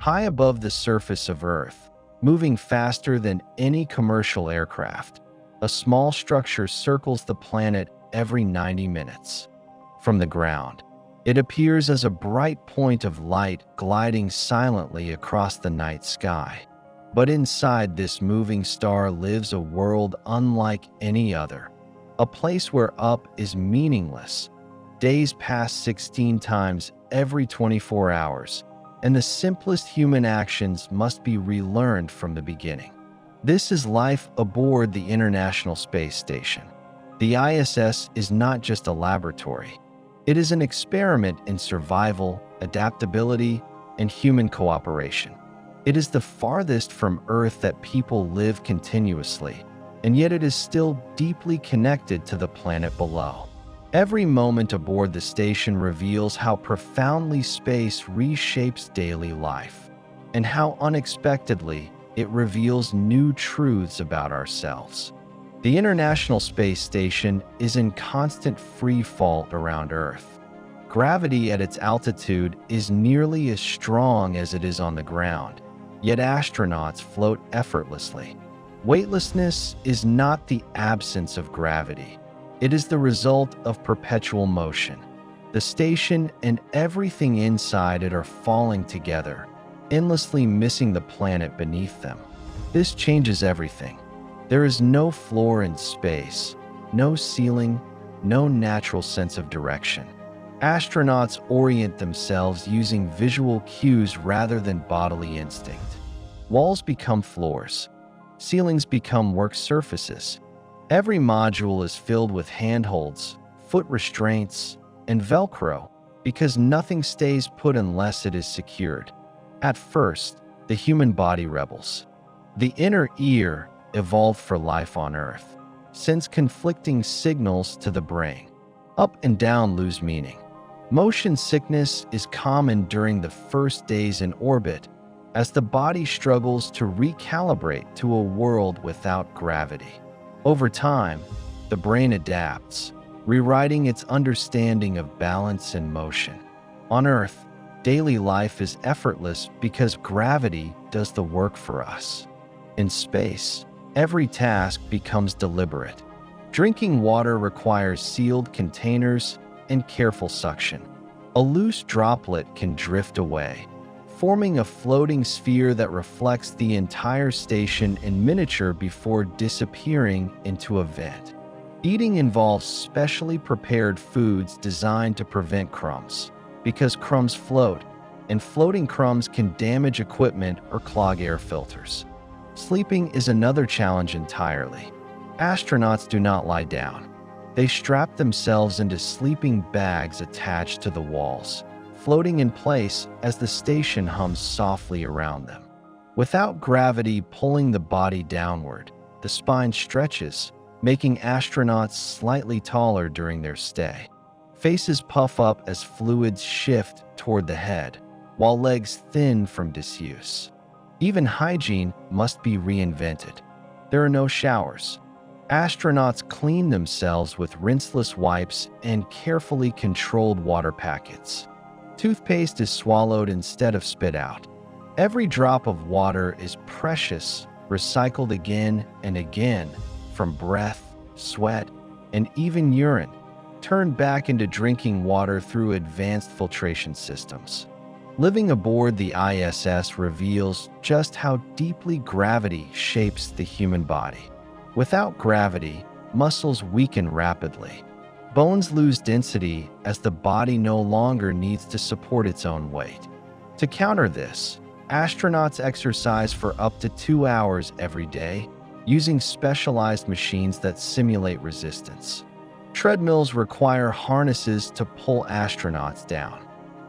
high above the surface of Earth, moving faster than any commercial aircraft. A small structure circles the planet every 90 minutes. From the ground, it appears as a bright point of light gliding silently across the night sky. But inside this moving star lives a world unlike any other, a place where up is meaningless. Days pass 16 times every 24 hours, and the simplest human actions must be relearned from the beginning. This is life aboard the International Space Station. The ISS is not just a laboratory. It is an experiment in survival, adaptability, and human cooperation. It is the farthest from Earth that people live continuously, and yet it is still deeply connected to the planet below. Every moment aboard the station reveals how profoundly space reshapes daily life, and how unexpectedly it reveals new truths about ourselves. The International Space Station is in constant free fall around Earth. Gravity at its altitude is nearly as strong as it is on the ground, yet astronauts float effortlessly. Weightlessness is not the absence of gravity. It is the result of perpetual motion. The station and everything inside it are falling together, endlessly missing the planet beneath them. This changes everything. There is no floor in space, no ceiling, no natural sense of direction. Astronauts orient themselves using visual cues rather than bodily instinct. Walls become floors. Ceilings become work surfaces. Every module is filled with handholds, foot restraints, and Velcro because nothing stays put unless it is secured. At first, the human body rebels. The inner ear evolved for life on Earth, sends conflicting signals to the brain. Up and down lose meaning. Motion sickness is common during the first days in orbit as the body struggles to recalibrate to a world without gravity. Over time, the brain adapts, rewriting its understanding of balance and motion. On Earth, daily life is effortless because gravity does the work for us. In space, every task becomes deliberate. Drinking water requires sealed containers and careful suction. A loose droplet can drift away, forming a floating sphere that reflects the entire station in miniature before disappearing into a vent. Eating involves specially prepared foods designed to prevent crumbs, because crumbs float, and floating crumbs can damage equipment or clog air filters. Sleeping is another challenge entirely. Astronauts do not lie down. They strap themselves into sleeping bags attached to the walls, floating in place as the station hums softly around them. Without gravity pulling the body downward, the spine stretches, making astronauts slightly taller during their stay. Faces puff up as fluids shift toward the head, while legs thin from disuse. Even hygiene must be reinvented. There are no showers. Astronauts clean themselves with rinseless wipes and carefully controlled water packets. Toothpaste is swallowed instead of spit out. Every drop of water is precious, recycled again and again, from breath, sweat, and even urine, turned back into drinking water through advanced filtration systems. Living aboard the ISS reveals just how deeply gravity shapes the human body. Without gravity, muscles weaken rapidly. Bones lose density as the body no longer needs to support its own weight. To counter this, astronauts exercise for up to 2 hours every day, using specialized machines that simulate resistance. Treadmills require harnesses to pull astronauts down.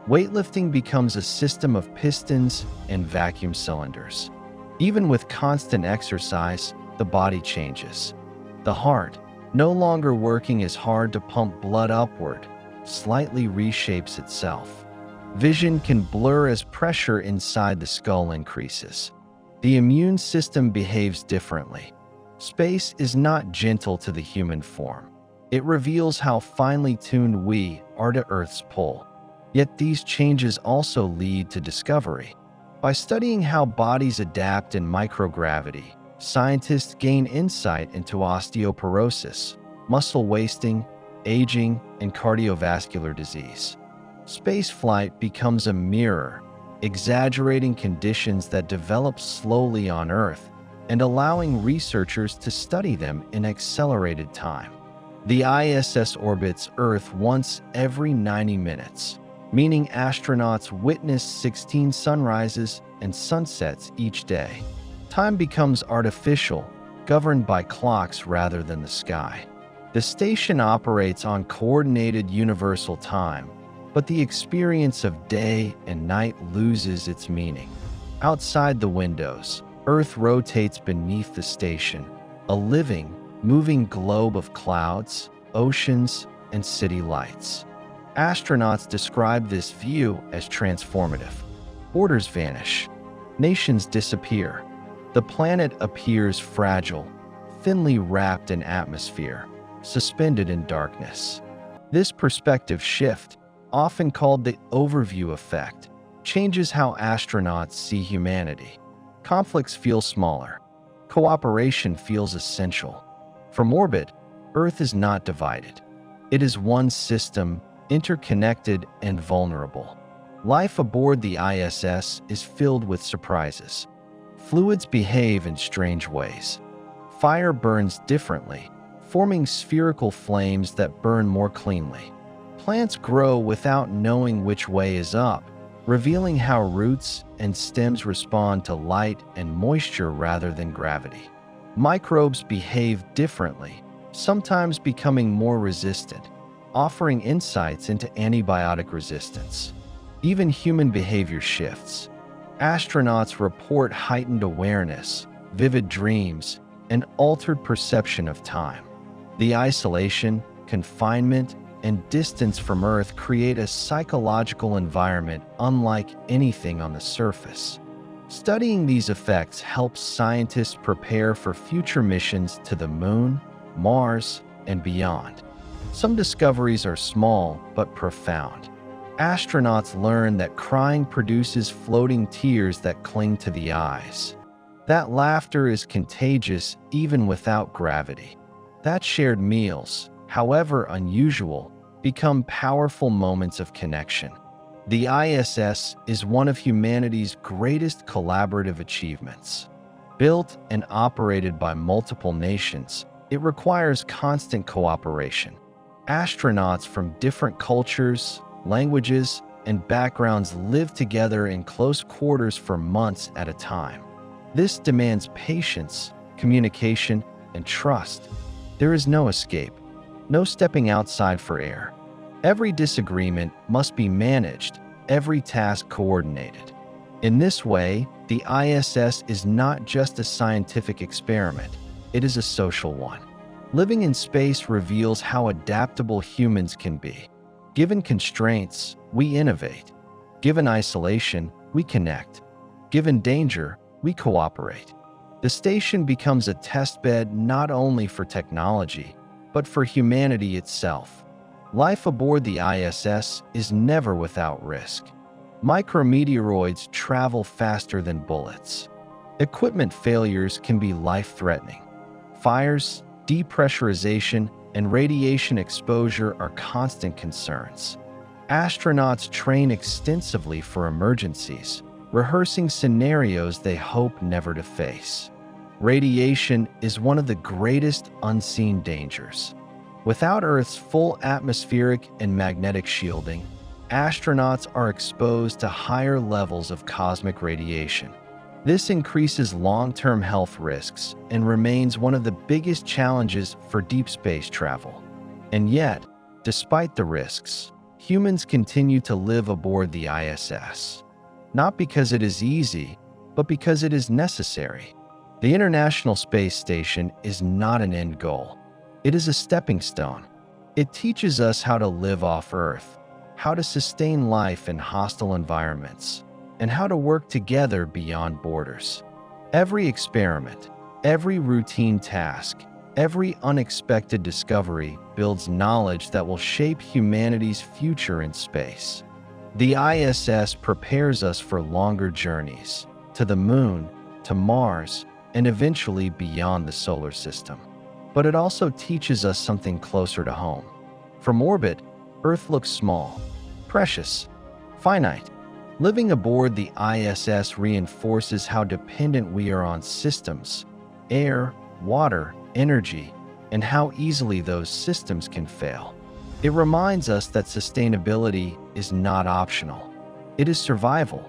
Weightlifting becomes a system of pistons and vacuum cylinders. Even with constant exercise, the body changes. The heart, no longer working as hard to pump blood upward, slightly reshapes itself. Vision can blur as pressure inside the skull increases. The immune system behaves differently. Space is not gentle to the human form. It reveals how finely tuned we are to Earth's pull. Yet these changes also lead to discovery. By studying how bodies adapt in microgravity, scientists gain insight into osteoporosis, muscle wasting, aging, and cardiovascular disease. Spaceflight becomes a mirror, exaggerating conditions that develop slowly on Earth and allowing researchers to study them in accelerated time. The ISS orbits Earth once every 90 minutes, meaning astronauts witness 16 sunrises and sunsets each day. Time becomes artificial, governed by clocks rather than the sky. The station operates on coordinated universal time, but the experience of day and night loses its meaning. Outside the windows, Earth rotates beneath the station, a living, moving globe of clouds, oceans, and city lights. Astronauts describe this view as transformative. Borders vanish. Nations disappear. The planet appears fragile, thinly wrapped in atmosphere, suspended in darkness. This perspective shift, often called the overview effect, changes how astronauts see humanity. Conflicts feel smaller. Cooperation feels essential. From orbit, Earth is not divided. It is one system, interconnected and vulnerable. Life aboard the ISS is filled with surprises. Fluids behave in strange ways. Fire burns differently, forming spherical flames that burn more cleanly. Plants grow without knowing which way is up, revealing how roots and stems respond to light and moisture rather than gravity. Microbes behave differently, sometimes becoming more resistant, offering insights into antibiotic resistance. Even human behavior shifts. Astronauts report heightened awareness, vivid dreams, and altered perception of time. The isolation, confinement, and distance from Earth create a psychological environment unlike anything on the surface. Studying these effects helps scientists prepare for future missions to the Moon, Mars, and beyond. Some discoveries are small but profound. Astronauts learn that crying produces floating tears that cling to the eyes. That laughter is contagious even without gravity. That shared meals, however unusual, become powerful moments of connection. The ISS is one of humanity's greatest collaborative achievements. Built and operated by multiple nations, it requires constant cooperation. Astronauts from different cultures, languages, and backgrounds live together in close quarters for months at a time. This demands patience, communication, and trust. There is no escape, no stepping outside for air. Every disagreement must be managed, every task coordinated. In this way, the ISS is not just a scientific experiment, it is a social one. Living in space reveals how adaptable humans can be. Given constraints, we innovate. Given isolation, we connect. Given danger, we cooperate. The station becomes a testbed not only for technology, but for humanity itself. Life aboard the ISS is never without risk. Micrometeoroids travel faster than bullets. Equipment failures can be life-threatening. Fires, depressurization, and radiation exposure are constant concerns. Astronauts train extensively for emergencies, rehearsing scenarios they hope never to face. Radiation is one of the greatest unseen dangers. Without Earth's full atmospheric and magnetic shielding, astronauts are exposed to higher levels of cosmic radiation. This increases long-term health risks and remains one of the biggest challenges for deep space travel. And yet, despite the risks, humans continue to live aboard the ISS. Not because it is easy, but because it is necessary. The International Space Station is not an end goal. It is a stepping stone. It teaches us how to live off Earth, how to sustain life in hostile environments, and how to work together beyond borders. Every experiment, every routine task, every unexpected discovery builds knowledge that will shape humanity's future in space. The ISS prepares us for longer journeys to the moon, to Mars, and eventually beyond the solar system. But it also teaches us something closer to home. From orbit, Earth looks small, precious, finite. Living aboard the ISS reinforces how dependent we are on systems, air, water, energy, and how easily those systems can fail. It reminds us that sustainability is not optional. It is survival.